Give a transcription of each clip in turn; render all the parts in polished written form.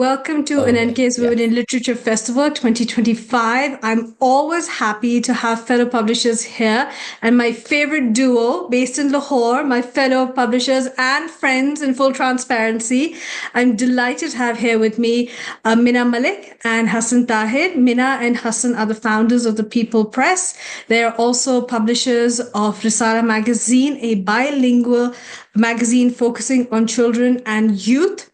welcome to Okay, Ananke's Women yes. in Literature Festival 2025. I'm always happy to have fellow publishers here, and my favorite duo based in Lahore, my fellow publishers and friends in full transparency. I'm delighted to have here with me Mina Malik and Hussain Tahir. Mina and Hussain are the founders of the Peepul Press. They are also publishers of Risala magazine, a bilingual magazine focusing on children and youth.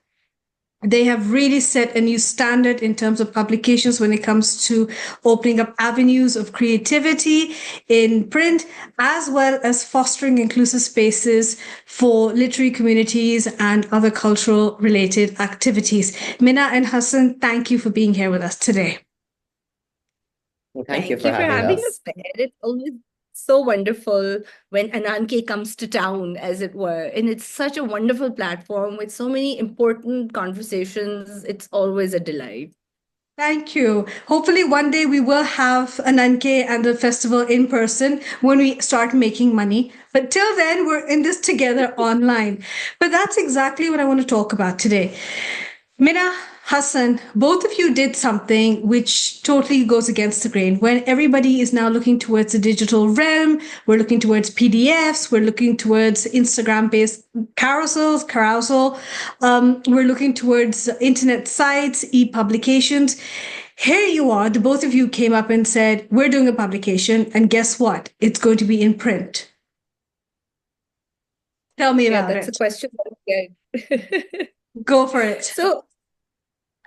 They have really set a new standard in terms of publications when it comes to opening up avenues of creativity in print, as well as fostering inclusive spaces for literary communities and other cultural related activities. Mina and Hassan, thank you for being here with us today. Well, thank you Thank for you for having having us. us there. It's always so wonderful when Ananke comes to town, as it were. And it's such a wonderful platform with so many important conversations. It's always a delight. Thank you. Hopefully, one day we will have Ananke and the festival in person when we start making money. But till then, we're in this together online. But that's exactly what I want to talk about today. Mina, Hassan, both of you did something which totally goes against the grain. When everybody is now looking towards the digital realm, we're looking towards PDFs, we're looking towards Instagram-based carousel, we're looking towards internet sites, e-publications. Here you are, the both of you came up and said, we're doing a publication, and guess what? It's going to be in print. Tell me Yeah, about that's a it. question that I get. Go for it. So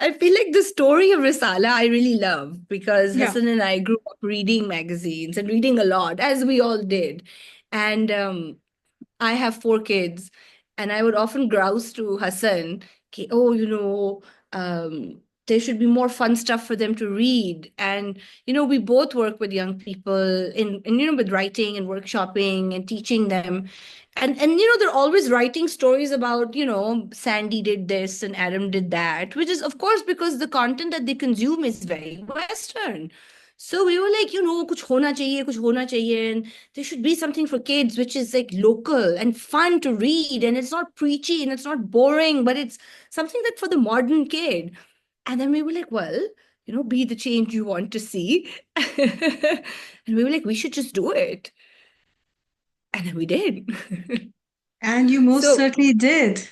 I feel like the story of Risala I really love because Yeah. Hassan and I grew up reading magazines and reading a lot, as we all did. And I have 4 kids, and I would often grouse to Hassan, "Okay, oh, there should be more fun stuff for them to read." And, we both work with young people with writing and workshopping and teaching them. And they're always writing stories about, Sandy did this and Adam did that, which is, of course, because the content that they consume is very Western. So we were like, kuch hona chahiye, and there should be something for kids which is like local and fun to read, and it's not preachy and it's not boring, but it's something that for the modern kid. And then we were like, well, be the change you want to see. And we were like, we should just do it. And then we did. And you most So, certainly did.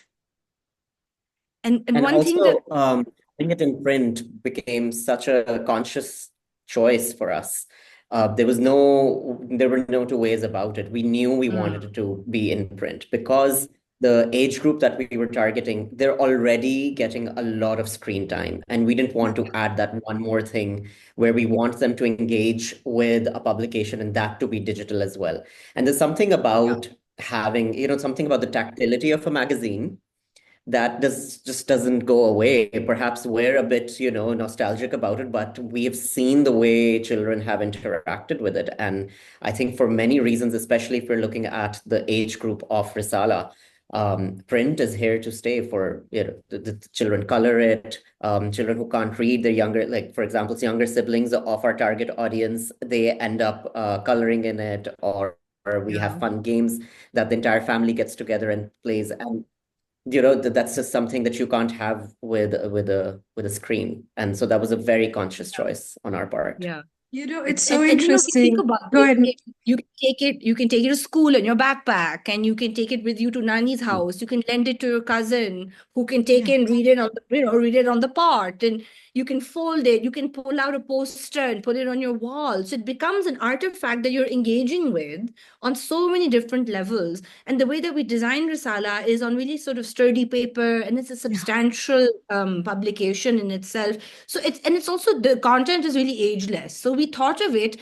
and And one thing that, also, putting it in print became such a conscious choice for us. There were no two ways about it. We knew we wanted it to be in print because the age group that we were targeting, they're already getting a lot of screen time. And we didn't want to add that one more thing where we want them to engage with a publication and that to be digital as well. And there's something about having, something about the tactility of a magazine that just doesn't go away. Perhaps we're a bit, nostalgic about it, but we have seen the way children have interacted with it. And I think for many reasons, especially if we're looking at the age group of Risala, print is here to stay for, the children color it, children who can't read, they're younger, like for example, younger siblings of our target audience, they end up coloring in it, or we have fun games that the entire family gets together and plays. And that's just something that you can't have with a screen. And so that was a very conscious choice on our part. yeah. It's so And if you think interesting. about Go it, ahead. you can take it to school in your backpack, and you can take it with you to Nani's house. You can lend it to your cousin who can take it and read it on read it on the part, and you can fold it. You can pull out a poster and put it on your wall. So it becomes an artifact that you're engaging with on so many different levels. And the way that we design Risala is on really sort of sturdy paper, and it's a substantial publication in itself. So it's also, the content is really ageless. So we thought of it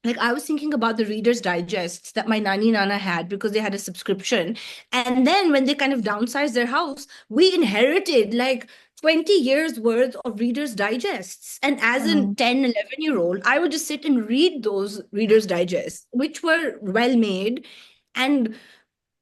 like, I was thinking about the Reader's Digests that my Nani Nana had because they had a subscription. And then when they kind of downsized their house, we inherited like 20 years worth of Reader's Digests. And as a 10, 11-year-old, I would just sit and read those Reader's Digests, which were well made. And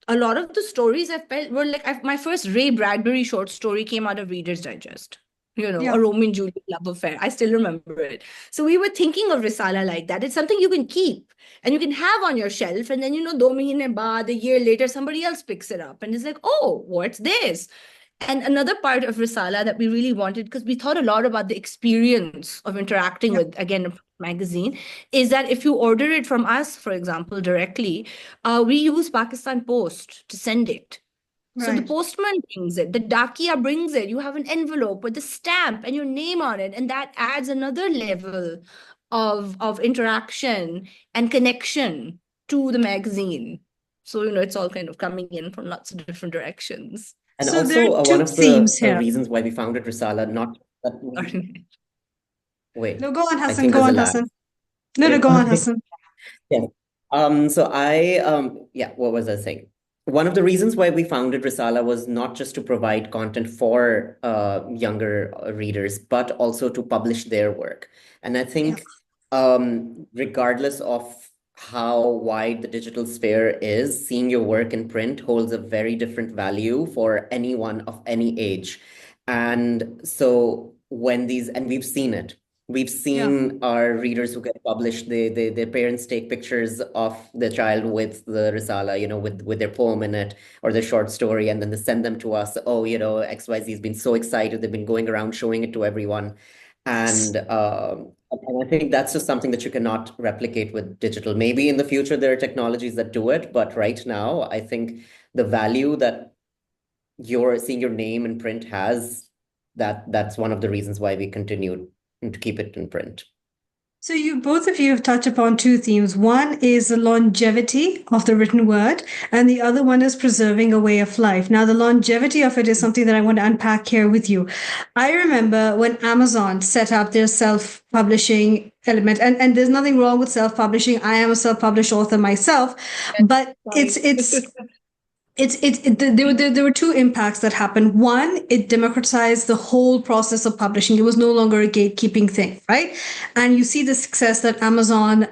a lot of the stories I felt were like, my first Ray Bradbury short story came out of Reader's Digest. A Romeo and Juliet love affair. I still remember it. So we were thinking of Risala like that. It's something you can keep and you can have on your shelf. And then, 2 mahine baad, a year later, somebody else picks it up and is like, oh, what's this? And another part of Risala that we really wanted, because we thought a lot about the experience of interacting with, again, a magazine, is that if you order it from us, for example, directly, we use Pakistan Post to send it. So the Right. postman brings it, the dakia brings it, you have an envelope with the stamp and your name on it, and that adds another level of interaction and connection to the magazine. So, it's all kind of coming in from lots of different directions. And So there are also, one two of themes the here. reasons why we founded Risala, not that wait, No, go on, I Hassan. think Go there's a on, lag. Hassan. No, go on, Okay. Hassan. Yeah. What was I saying? One of the reasons why we founded Risala was not just to provide content for younger readers, but also to publish their work. And I think regardless of how wide the digital sphere is, seeing your work in print holds a very different value for anyone of any age. And so and we've seen it. We've seen our readers who get published, their parents take pictures of the child with the Risala, with their poem in it or their short story, and then they send them to us. Oh, XYZ has been so excited. They've been going around showing it to everyone. And I think that's just something that you cannot replicate with digital. Maybe in the future there are technologies that do it, but right now I think the value that you're seeing your name in print has, that's one of the reasons why we continued to keep it in print. So both of you have touched upon two themes. One is the longevity of the written word, and the other one is preserving a way of life. Now, the longevity of it is something that I want to unpack here with you. I remember when Amazon set up their self-publishing element, and there's nothing wrong with self-publishing. I am a self-published author myself, but there were two impacts that happened. One, it democratized the whole process of publishing. It was no longer a gatekeeping thing, right? And you see the success that Amazon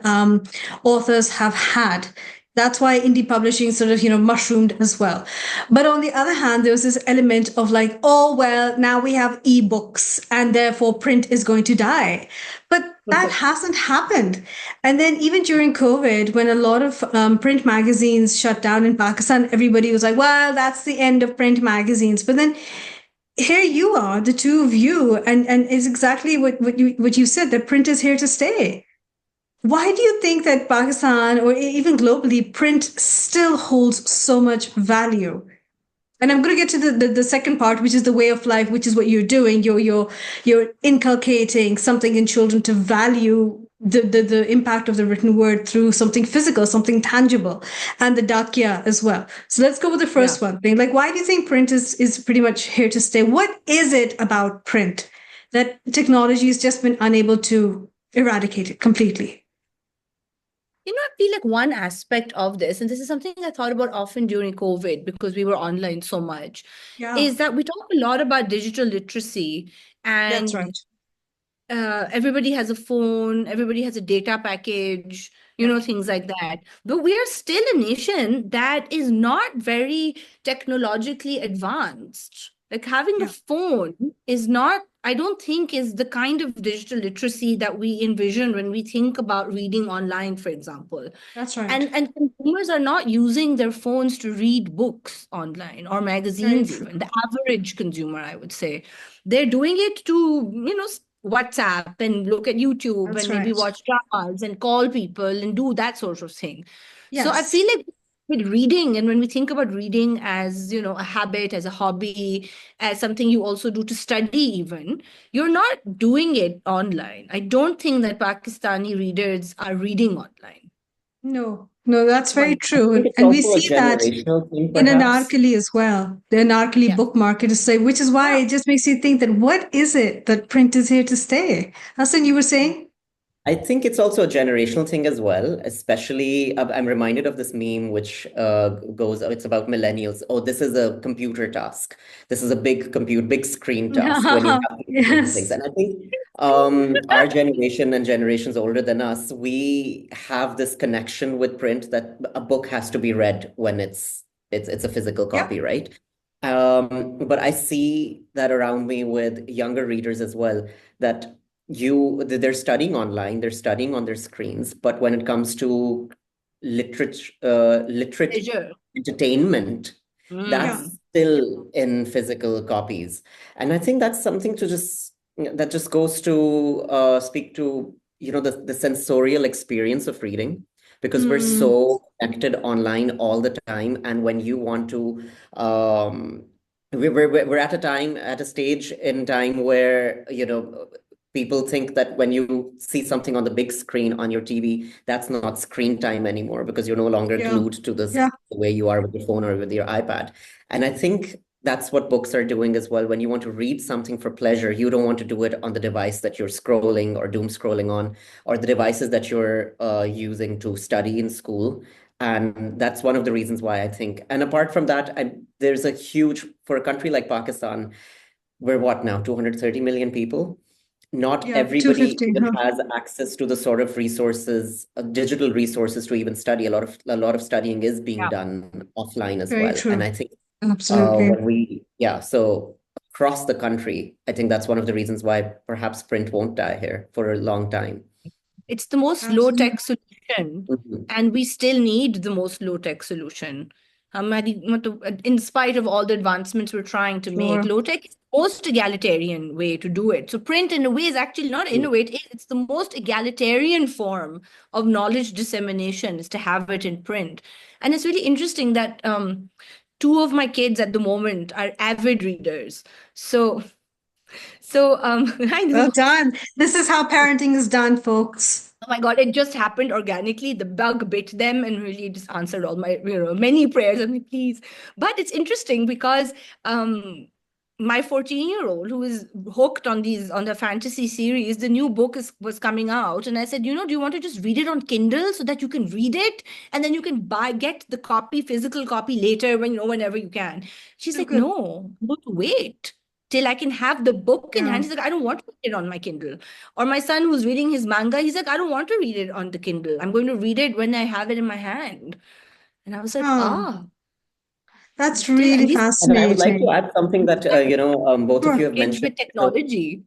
authors have had. That's why indie publishing sort of, mushroomed as well. But on the other hand, there was this element of like, oh, well, now we have ebooks and therefore print is going to die. But that hasn't happened. And then even during COVID, when a lot of print magazines shut down in Pakistan, everybody was like, well, that's the end of print magazines. But then here you are, the two of you, and it's exactly what you said, that print is here to stay. Why do you think that Pakistan or even globally, print still holds so much value? And I'm going to get to the second part, which is the way of life, which is what you're doing. You're inculcating something in children to value the impact of the written word through something physical, something tangible, and the dakya as well. So let's go with the first one thing. Like, why do you think print is pretty much here to stay? What is it about print that technology has just been unable to eradicate it completely? I feel like one aspect of this, and this is something I thought about often during COVID because we were online so much, is that we talk a lot about digital literacy, That's and right. Everybody has a phone, everybody has a data package, things like that. But we are still a nation that is not very technologically advanced. Like having a phone is not, I don't think, is the kind of digital literacy that we envision when we think about reading online, for example. That's right. And consumers are not using their phones to read books online or magazines, even the average consumer, I would say. They're doing it to, WhatsApp and look at YouTube and maybe watch dramas and call people and do that sort of thing. So I feel like with reading, and when we think about reading as, a habit, as a hobby, as something you also do to study even, you're not doing it online. I don't think that Pakistani readers are reading online. No, that's very true. I think it's And we also a see that generational thing, in perhaps. Anarkali as well. The Anarkali book market is saying, which is why it just makes you think that what is it that print is here to stay? Hassan, you were saying? I think it's also a generational thing as well, especially I'm reminded of this meme which it's about millennials. Oh, this is a computer task. This is a big screen task when you have to do things. And I think our generation and generations older than us, we have this connection with print that a book has to be read when it's a physical copy, right? But I see that around me with younger readers as well, that they're studying online, they're studying on their screens, but when it comes to literate Pleasure. entertainment, that's still in physical copies. And I think that's something that just goes to speak to, the sensorial experience of reading, because we're so connected online all the time. And when you want to, we're at a stage in time where, people think that when you see something on the big screen on your TV, that's not screen time anymore, because you're no longer glued to this the way you are with your phone or with your iPad. And I think that's what books are doing as well. When you want to read something for pleasure, you don't want to do it on the device that you're scrolling or doom scrolling on, or the devices that you're using to study in school. And that's one of the reasons why I think. And apart from that, there's a huge, for a country like Pakistan, we're what now, 230 million people? Not everybody 250, even has access to the sort of resources, digital resources to even study. A lot of studying is being done offline as Very well. true. And I think Absolutely. so across the country, I think that's one of the reasons why perhaps print won't die here for a long time. It's the most Absolutely. low-tech solution, and we still need the most low-tech solution. In spite of all the advancements we're trying to make, low-tech is the most egalitarian way to do it. So print, in a way, is actually not innovative. It's the most egalitarian form of knowledge dissemination, is to have it in print. And it's really interesting that two of my kids at the moment are avid readers. So I know. Well done. This is how parenting is done, folks. Oh my God, it just happened organically. The bug bit them and really just answered all my, many prayers. I'm like, please. But it's interesting because my 14-year-old, who is hooked on the fantasy series, the new book was coming out. And I said, do you want to just read it on Kindle so that you can read it? And then you can get the physical copy later whenever you can. She's like, no, I'm going to wait till I can have the book in hand. He's like, I don't want to read it on my Kindle. Or my son, who's reading his manga, he's like, I don't want to read it on the Kindle. I'm going to read it when I have it in my hand. And I was like, that's still, really and he's And I would like to fascinating. add something that, both of you have kids mentioned. with technology.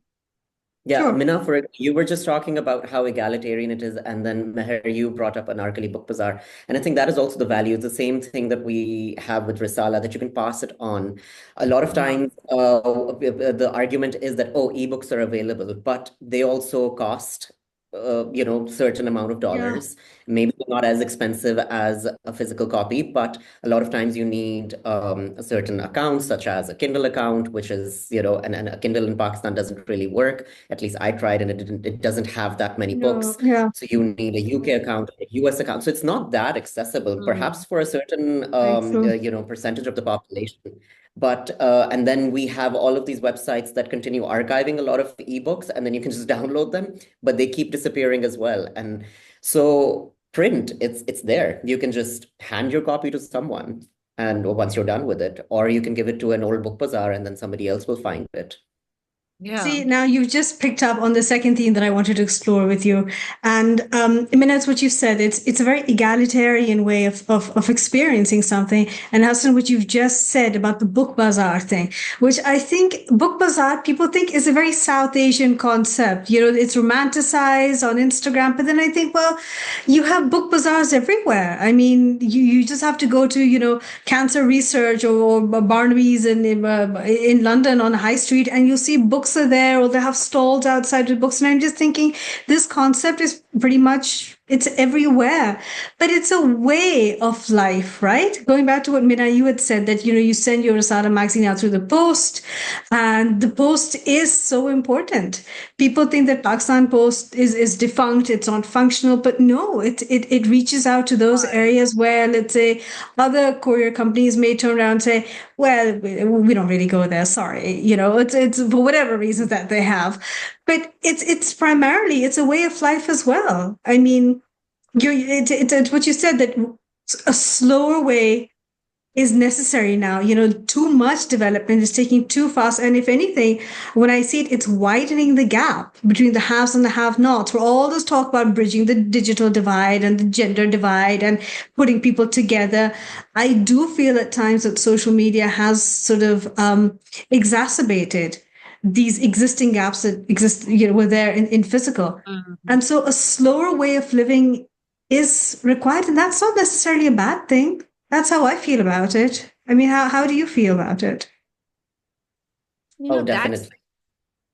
Yeah, Mina, you were just talking about how egalitarian it is, and then Meher, you brought up Anarkali Book Bazaar. And I think that is also the value. It's the same thing that we have with Risala, that you can pass it on. A lot of times, the argument is that, ebooks are available, but they also cost, certain amount of dollars. Maybe not as expensive as a physical copy, but a lot of times you need a certain account, such as a Kindle account, which is, and a Kindle in Pakistan doesn't really work. At least I tried, and it doesn't have that many books. So you need a UK account, a US account. So it's not that accessible, perhaps for a certain, percentage of the population. But and then we have all of these websites that continue archiving a lot of ebooks, and then you can just download them, but they keep disappearing as well. And so print, it's there. You can just hand your copy to someone, and once you're done with it, or you can give it to an old book bazaar, and then somebody else will find it. See, now you've just picked up on the second theme that I wanted to explore with you. And I mean, that's what you said. It's a very egalitarian way of experiencing something. And Hassan, what you've just said about the book bazaar thing, which I think book bazaar, people think is a very South Asian concept. It's romanticized on Instagram. But then I think, well, you have book bazaars everywhere. I mean, you just have to go to, Cancer Research or Barnaby's in London on High Street, and you'll see books are there, or they have stalls outside with books. And I'm just thinking, this concept is pretty much, it's everywhere, but it's a way of life, right? Going back to what Mina, you had said, that, you send your Risala magazine out through the post, and the post is so important. People think that Pakistan Post is defunct, it's not functional, but no, it reaches out to those areas where, let's say, other courier companies may turn around and say, well, we don't really go there, sorry, it's for whatever reasons that they have. But it's primarily, it's a way of life as well. I mean, it's what you said, that a slower way is necessary now. Too much development is taking too fast. And if anything, when I see it, it's widening the gap between the haves and the have-nots. We're all this talk about bridging the digital divide and the gender divide and putting people together. I do feel at times that social media has sort of exacerbated these existing gaps that exist, were there in physical. And so a slower way of living is required. And that's not necessarily a bad thing. That's how I feel about it. I mean, how do you feel about it? Oh, That's definitely.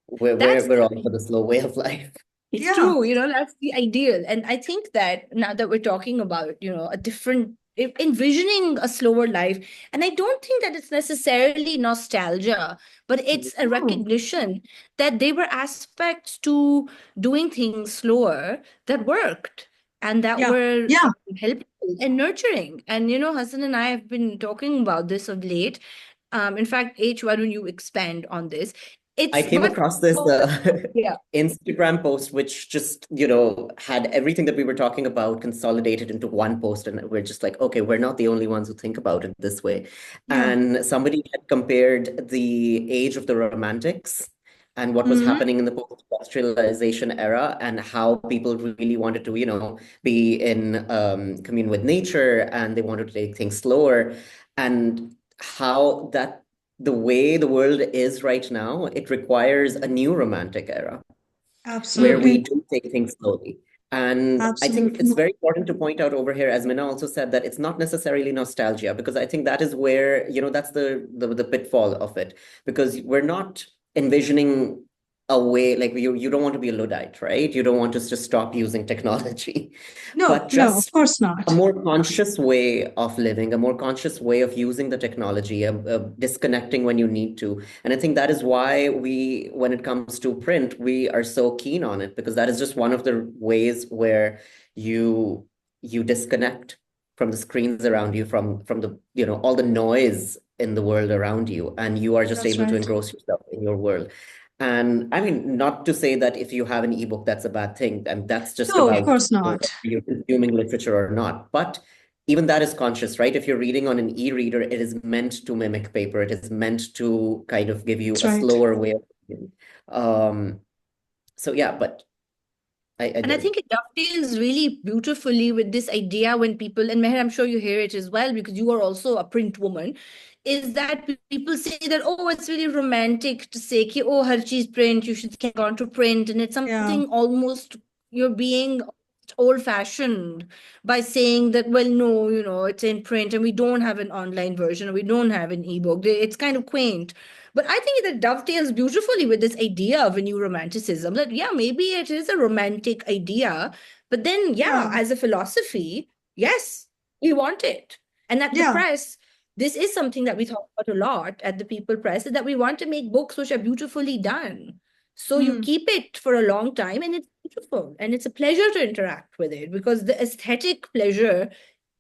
We're that's we're we're all for the slow way of life. it's Yeah, true, that's the ideal. And I think that now that we're talking about, a different envisioning a slower life, and I don't think that it's necessarily nostalgia, but it's a oh, recognition that there were aspects to doing things slower that worked and that yeah, were yeah. helpful and nurturing. And Hassan and I have been talking about this of late. In fact, H, why don't you expand on this? I It's came but across this yeah. Instagram post, which just, had everything that we were talking about consolidated into one post. And we're just like, okay, we're not the only ones who think about it this way. Yeah. And somebody had compared the age of the Romantics and what was Hmm. happening in the post-industrialization era and how people really wanted to, be in commune with nature and they wanted to take things slower. And how that the way the world is right now, it requires a new romantic era where we Absolutely. do take things slowly. And I think Absolutely. it's very important to point out over here, as Mina also said, that it's not necessarily nostalgia, because I think that is where, that's the pitfall of it, because we're not envisioning a way, like you don't want to be a Luddite, right? You don't want us to stop using technology, No, but no, of just course a not. more conscious way of living, a more conscious way of using the technology, disconnecting when you need to. And I think that is why when it comes to print, we are so keen on it, because that is just one of the ways where you you disconnect from the screens around you, from the, all the noise in the world around you, and you are just That's able to right. engross yourself in your world. And I mean, not to say that if you have an ebook, that's a bad thing. And that's just No, of about, course not. whether you're consuming literature or not. But even that is conscious, right? If you're reading on an e-reader, it is meant to mimic paper. It is meant to kind of give you That's a right. slower way of reading. Um, so yeah, but I And I do. think it dovetails really beautifully with this idea when people, and Meher, I'm sure you hear it as well, because you are also a print woman, is that people say that, oh, it's really romantic to say, ki, oh, har cheez print, you should get on to print. And it's Yeah. something almost, you're being old fashioned by saying that, well, no, it's in print and we don't have an online version or we don't have an ebook. It's kind of quaint. But I think that dovetails beautifully with this idea of a new romanticism. That, yeah, maybe it is a romantic idea, but then, yeah, Yeah. as a philosophy, yes, we want it. And at the Yeah. press, this is something that we talk about a lot at the People Press, is that we want to make books which are beautifully done. So you Hmm. keep it for a long time and it's beautiful and it's a pleasure to interact with it, because the aesthetic pleasure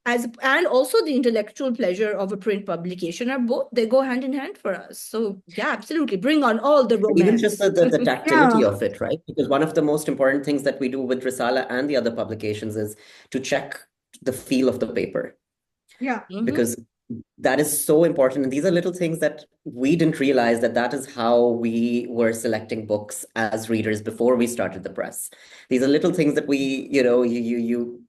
and also the intellectual pleasure of a print publication are both, they go hand in hand for us. So yeah, absolutely, bring on all the Even just romance. the Yeah. tactility of it, right? Because one of the most important things that we do with Risala and the other publications is to check the feel of the paper, Yeah. Mhm. because that is so important. And these are little things that we didn't realize, that is how we were selecting books as readers before we started the press. These are little things that we, you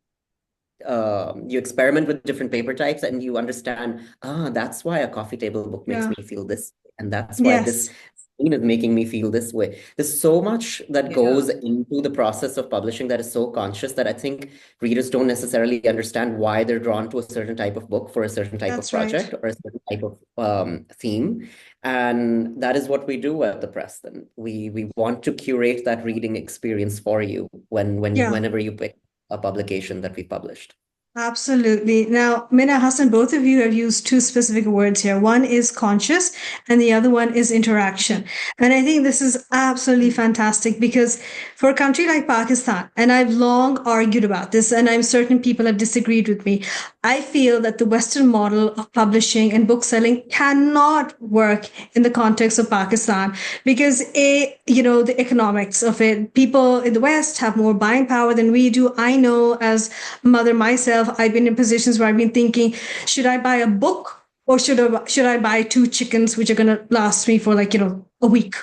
experiment with different paper types and you understand, that's why a coffee table book makes Yeah. me feel this way, and that's why this Yes. scene is making me feel this way. There's so much that Yeah. goes into the process of publishing that is so conscious, that I think readers don't necessarily understand why they're drawn to a certain type of book for a certain type of That's right. project or a certain type of theme. And that is what we do at the press. Then we want to curate that reading experience for you Yeah. whenever you pick a publication that we published. Absolutely. Now, Mina, Hassan, both of you have used two specific words here. One is conscious, and the other one is interaction. And I think this is absolutely fantastic because for a country like Pakistan, and I've long argued about this, and I'm certain people have disagreed with me, I feel that the Western model of publishing and book selling cannot work in the context of Pakistan because the economics of it, people in the West have more buying power than we do. I know as a mother myself, I've been in positions where I've been thinking, should I buy a book or should I buy two chickens which are going to last me for a week?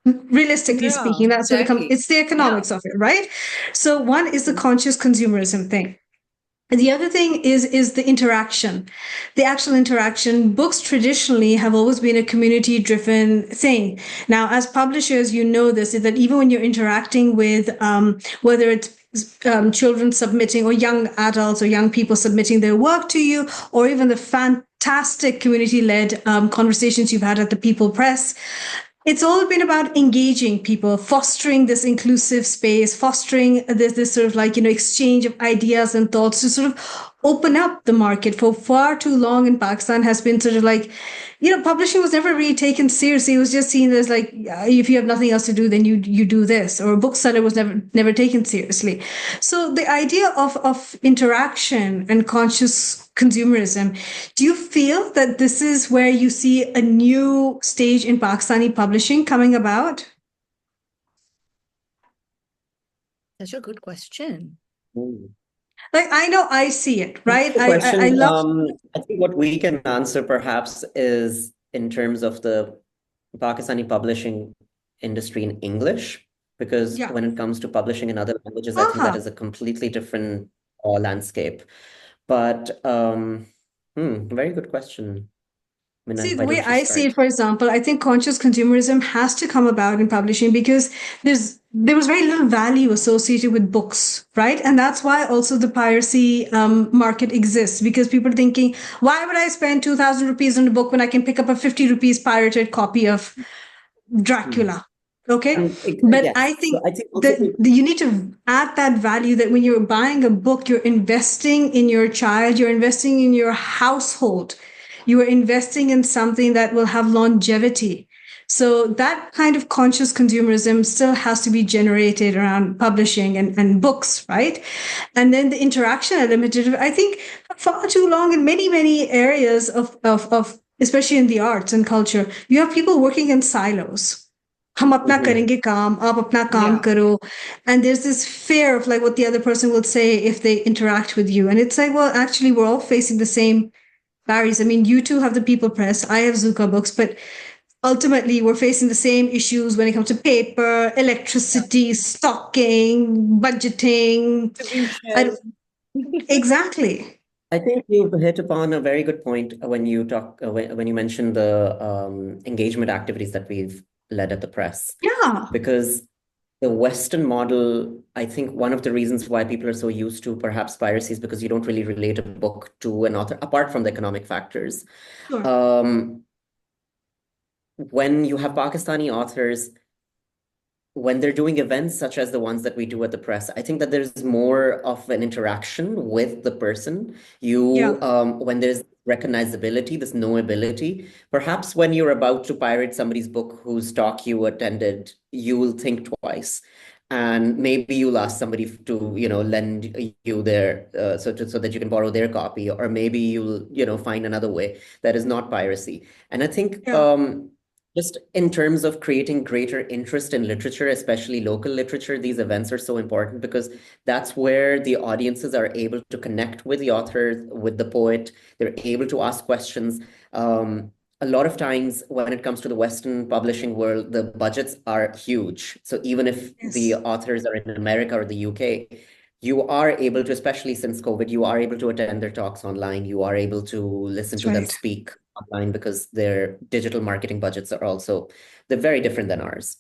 Realistically Yeah, speaking, that's what it comes. exactly. It's the Yeah. economics of it, right? So one is the conscious consumerism thing. And the other thing is the interaction, the actual interaction. Books traditionally have always been a community driven thing. Now, as publishers, you know this, is that even when you're interacting with whether it's children submitting, or young adults or young people submitting their work to you, or even the fantastic community-led conversations you've had at the Peepul Press. It's all been about engaging people, fostering this inclusive space, fostering this sort of like, exchange of ideas and thoughts to sort of open up the market. For far too long in Pakistan has been sort of like, publishing was never really taken seriously. It was just seen as like, if you have nothing else to do, then you do this. Or a bookseller was never taken seriously. So the idea of interaction and conscious consumerism, do you feel that this is where you see a new stage in Pakistani publishing coming about? Such a good question. Like, I know I see it, right? The question, I love. I think what we can answer perhaps is in terms of the Pakistani publishing industry in English, because Yeah. when it comes to publishing in other languages, I think that is a completely different landscape. But very good question. Mina, See, the why way don't you I see it, start? for example, I think conscious consumerism has to come about in publishing because there was very little value associated with books, right? And that's why also the piracy market exists, because people are thinking, why would I spend 2,000 rupees on a book when I can pick up a 50 rupees pirated copy of Dracula? Okay. But Yes. I So think I think also that you need to add that value, that when you're buying a book, you're investing in your child, you're investing in your household, you are investing in something that will have longevity. So that kind of conscious consumerism still has to be generated around publishing and books, right? And then the interaction element, I think far too long in many areas of especially in the arts and culture, you have people working in silos. हम अपना करेंगे काम, आप अपना काम करो. And there's this fear of like what the other person will say if they interact with you. And it's like, well, actually, we're all facing the same barriers. I mean, you two have the People Press, I have Zuka Books, but ultimately we're facing the same issues when it comes to paper, electricity, stocking, budgeting. Exactly. I think you've hit upon a very good point when you when you mentioned the engagement activities that we've led at the press. Yeah. Because the Western model, I think one of the reasons why people are so used to perhaps piracy is because you don't really relate a book to an author, apart from the economic factors. Sure. When you have Pakistani authors, when they're doing events such as the ones that we do at the press, I think that there's more of an interaction with the person. When there's recognizability, this knowability, perhaps when you're about to pirate somebody's book whose talk you attended, you will think twice. And maybe you'll ask somebody to, lend you their, so that you can borrow their copy, or maybe you'll, find another way that is not piracy. And I think, just in terms of creating greater interest in literature, especially local literature, these events are so important because that's where the audiences are able to connect with the author, with the poet. They're able to ask questions. A lot of times when it comes to the Western publishing world, the budgets are huge. So even if the authors are in America or the UK, you are able to, especially since COVID, you are able to attend their talks online. You are able to listen to them speak online because their digital marketing budgets are also, they're very different than ours.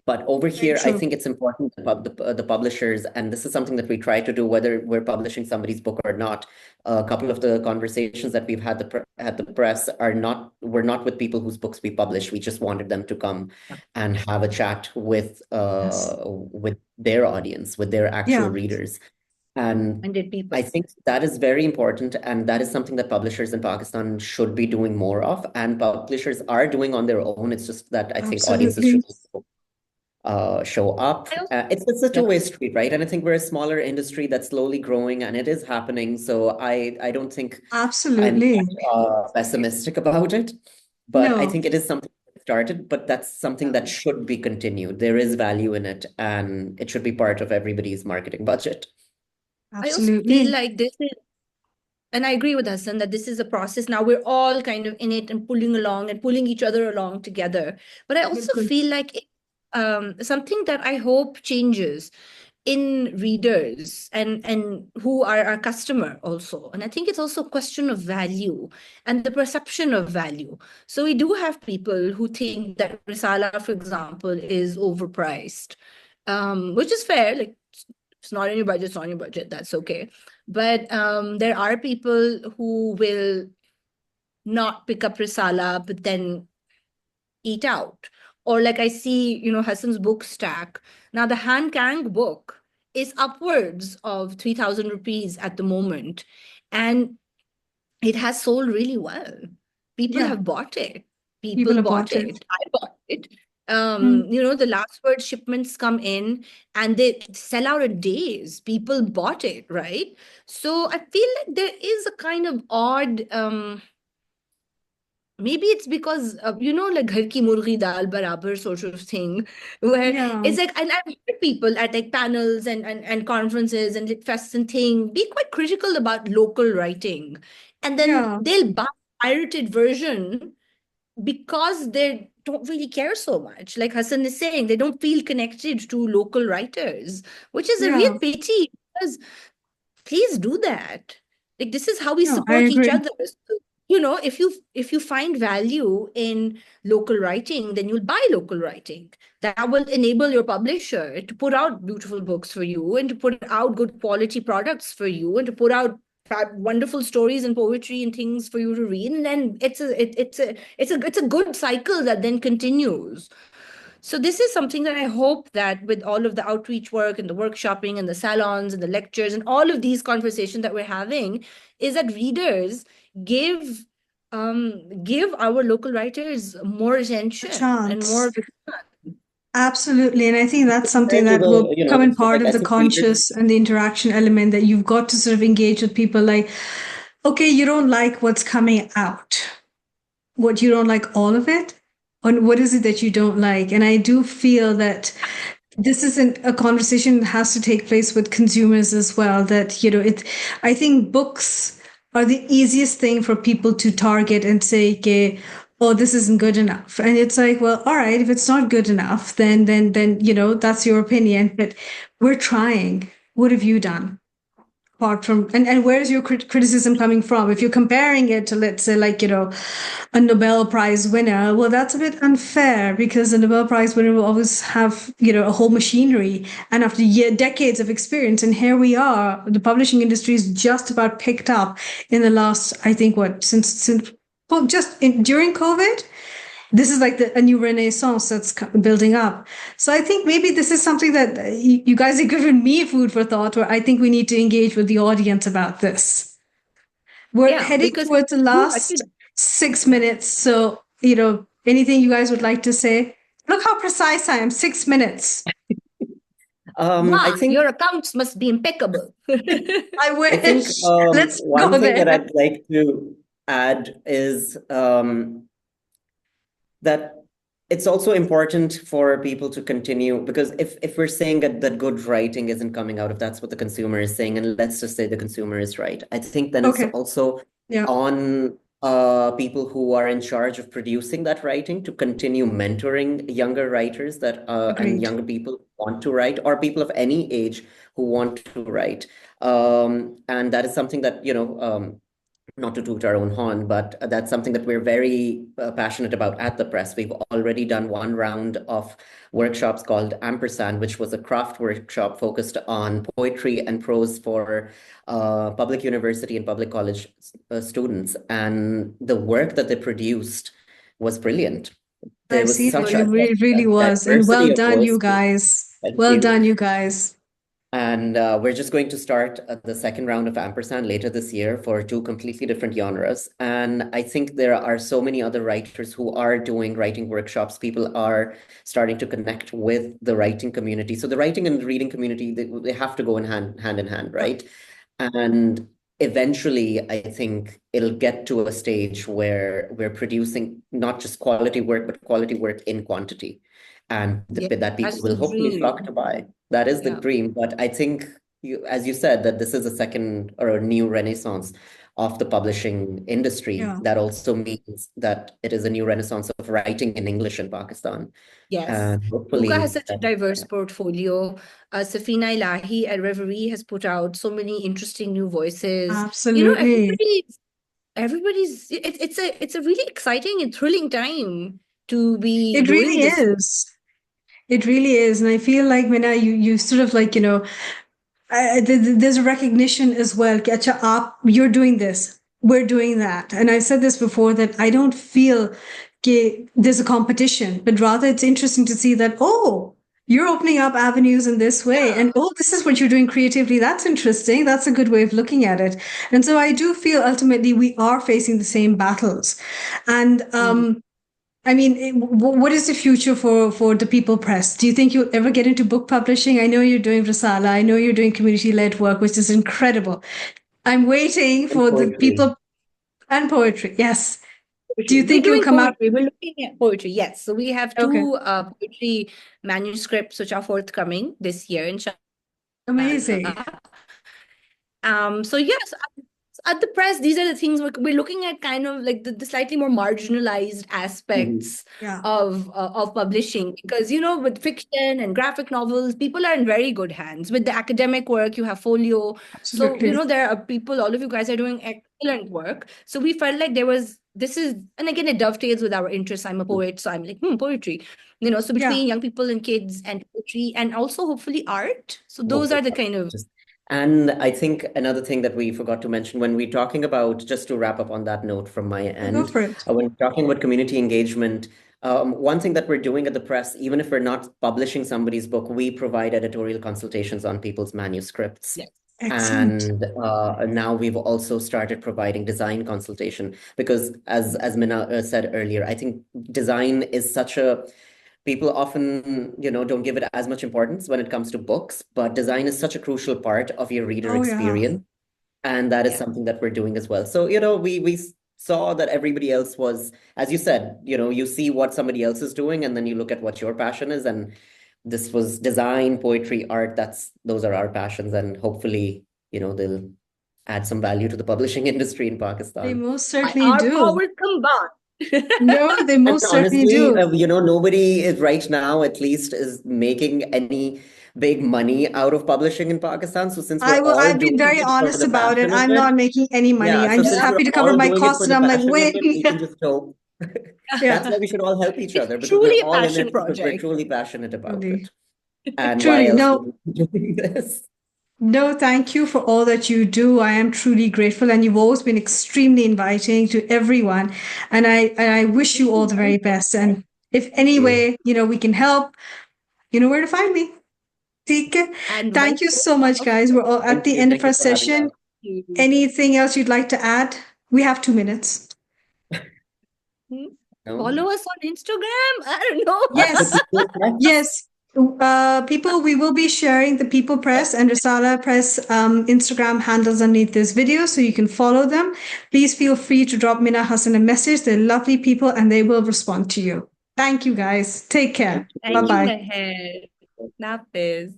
But over here, I think it's important that the publishers, and this is something that we try to do, whether we're publishing somebody's book or not. A couple of the conversations that we've had at the press were not with people whose books we publish. We just wanted them to come and have a chat with their audience, with their actual readers. And I think that is very important. And that is something that publishers in Pakistan should be doing more of. And publishers are doing on their own. It's just that I think audiences should show up. It's a two-way street, right? And I think we're a smaller industry that's slowly growing, and it is happening. So I don't think I'm pessimistic about it, but I think it is something that started, but that's something that should be continued. There is value in it, and it should be part of everybody's marketing budget. I also feel like this is, and I agree with Hussain that this is a process. Now we're all kind of in it and pulling along and pulling each other along together. But I also feel like something that I hope changes in readers and who are our customer also. And I think it's also a question of value and the perception of value. So we do have people who think that Risala, for example, is overpriced, which is fair. Like it's not in your budget, it's not in your budget. That's okay. But there are people who will not pick up Risala, but then eat out. Or like I see, Hassan's book stack. Now the Han Kang book is upwards of 3,000 rupees at the moment. And it has sold really well. People Yeah, have bought it. people People have bought bought it. it. I bought it. Mm. The last word shipments come in and they sell out in days. People bought it, right? So I feel like there is a kind of odd, maybe it's because like ghar ki murgi dal barabar sort of thing, where Yeah, it's like, and I've heard people at like panels and conferences and lit fests and thing be quite critical about local writing, and then yeah, they'll buy pirated version because they don't really care so much. Like Hassan is saying, they don't feel connected to local writers, which is a yeah. real pity, because please do that. Like, this is how we No, I support each agree. other. So, if you find value in local writing, then you'll buy local writing. That will enable your publisher to put out beautiful books for you, and to put out good quality products for you, and to put out wonderful stories and poetry and things for you to read. And then it's a good cycle that then continues. So this is something that I hope that with all of the outreach work and the workshopping and the salons and the lectures and all of these conversations that we're having, is that readers give give our local writers more A attention and more. chance. Absolutely. And I think that's something Compared to that will the, become a like part of I the think readers. conscious and the interaction element, that you've got to sort of engage with people like, okay, you don't like what's coming out. What, you don't like all of it? And what is it that you don't like? And I do feel that this isn't a conversation that has to take place with consumers as well. That, I think books are the easiest thing for people to target and say, okay, oh, this isn't good enough. And it's like, well, all right, if it's not good enough, then, that's your opinion. But we're trying. What have you done? Apart from, and where's your criticism coming from? If you're comparing it to, let's say, like, a Nobel Prize winner, well, that's a bit unfair, because the Nobel Prize winner will always have, a whole machinery, and after decades of experience. And here we are, the publishing industry is just about picked up in the last, I think, since well, during COVID. This is like a new renaissance that's building up. So I think maybe this is something that you guys have given me food for thought, where I think we need to engage with the audience about this. We're Yeah, heading because towards the you last actually, 6 minutes. So, anything you guys would like to say? Look how precise I am. 6 minutes. I wow, think your accounts must be impeccable. I I think wish. Let's go one thing that there. I'd like to add is that it's also important for people to continue, because if we're saying that good writing isn't coming out, if that's what the consumer is saying, and let's just say the consumer is right, I think then it's Okay. also Yeah. on people who are in charge of producing that writing to continue mentoring younger writers that and Agreed. younger people who want to write, or people of any age who want to write. And that is something that, not to toot our own horn, but that's something that we're very passionate about at the press. We've already done one round of workshops called Ampersand, which was a craft workshop focused on poetry and prose for public university and public college students. And the work that they produced was brilliant. There I've was seen such it. It a really was. And diversity well of done, you voices. guys. Thank Well you. done, you guys. And we're just going to start the second round of Ampersand later this year for two completely different genres. And I think there are so many other writers who are doing writing workshops. People are starting to connect with the writing community. So the writing and the reading community, they have to go hand in hand, right? And eventually, I think it'll get to a stage where we're producing not just quality work, but quality work in quantity, and Yeah, that people that's will the hopefully flock to dream. buy. That is the Yeah. dream. But I think, as you said, that this is a second or a new renaissance of the publishing industry. Yeah. That also means that it is a new renaissance of writing in English in Pakistan. Yes. And Uka has hopefully, such a diverse portfolio. Safina Ilahi at Reverie has put out so many interesting new voices. Absolutely. It's a really exciting and thrilling time to be It doing really this. is. It really is. And I feel like, Mina, you sort of like, there's a recognition as well. कि, अच्छा, you're doing this, we're doing that. And I said this before that I don't feel कि there's a competition, but rather it's interesting to see that, oh, you're opening up avenues in this way. And oh, this is what you're doing creatively. That's interesting. That's a good way of looking at it. And so I do feel ultimately we are facing the same battles. And I mean, what is the future for the People Press? Do you think you'll ever get into book publishing? I know you're doing Risala. I know you're doing community-led work, which is incredible. I'm waiting for the Poetry. people and poetry. Yes. Do you We're think you'll doing come out? poetry. We're looking at poetry. Yes. So we have Okay. two poetry manuscripts which are forthcoming this year, inshallah. Amazing. So yes, at the press, these are the things we're looking at, kind of like the slightly more marginalized aspects Yeah. of publishing, because with fiction and graphic novels, people are in very good hands. With the academic work, you have folio. So Absolutely. there are people, all of you guys are doing excellent work. So we felt like and again, it dovetails with our interests. I'm a poet, so I'm like, poetry. So between young people and kids and poetry, and also hopefully art. So those are the kind of. And I think another thing that we forgot to mention when we're talking about, just to wrap up on that note from my end, Go for it. when we're talking about community engagement, one thing that we're doing at the press, even if we're not publishing somebody's book, we provide editorial consultations on people's manuscripts. Yes. Excellent. And now we've also started providing design consultation because, as Mina said earlier, I think design is people often, don't give it as much importance when it comes to books, but design is such a crucial part of your reader experience. And that is something that we're doing as well. So, we saw that everybody else was, as you said, you see what somebody else is doing, and then you look at what your passion is. And this was design, poetry, art. Those are our passions. And hopefully, they'll add some value to the publishing industry in Pakistan. They most certainly Our do. powers combined. No, they most certainly do. Nobody right now, at least, is making any big money out of publishing in Pakistan. So since I've been very honest about it. I'm not making any money. I'm just happy to cover my costs, and I'm like, wait. We can just hope. That's why we should all help each other, because Truly we're all in passion it because we're project. truly passionate about Truly. it. And Truly, why else would we be doing this? No, thank you for all that you do. I am truly grateful, and you've always been extremely inviting to everyone. And I wish you all the very best. And if any way, we can help, you know where to find me. And thank you so much, guys. We're all at the end of our session. Anything else you'd like to add? We have 2 minutes. Follow us on Instagram. I don't know. Yes. Yes. People, we will be sharing the People Press and Risala Press Instagram handles underneath this video, so you can follow them. Please feel free to drop Mina Hussain a message. They're lovely people, and they will respond to you. Thank you, guys. Take care. Thank Bye-bye. you, Meher. Nafis.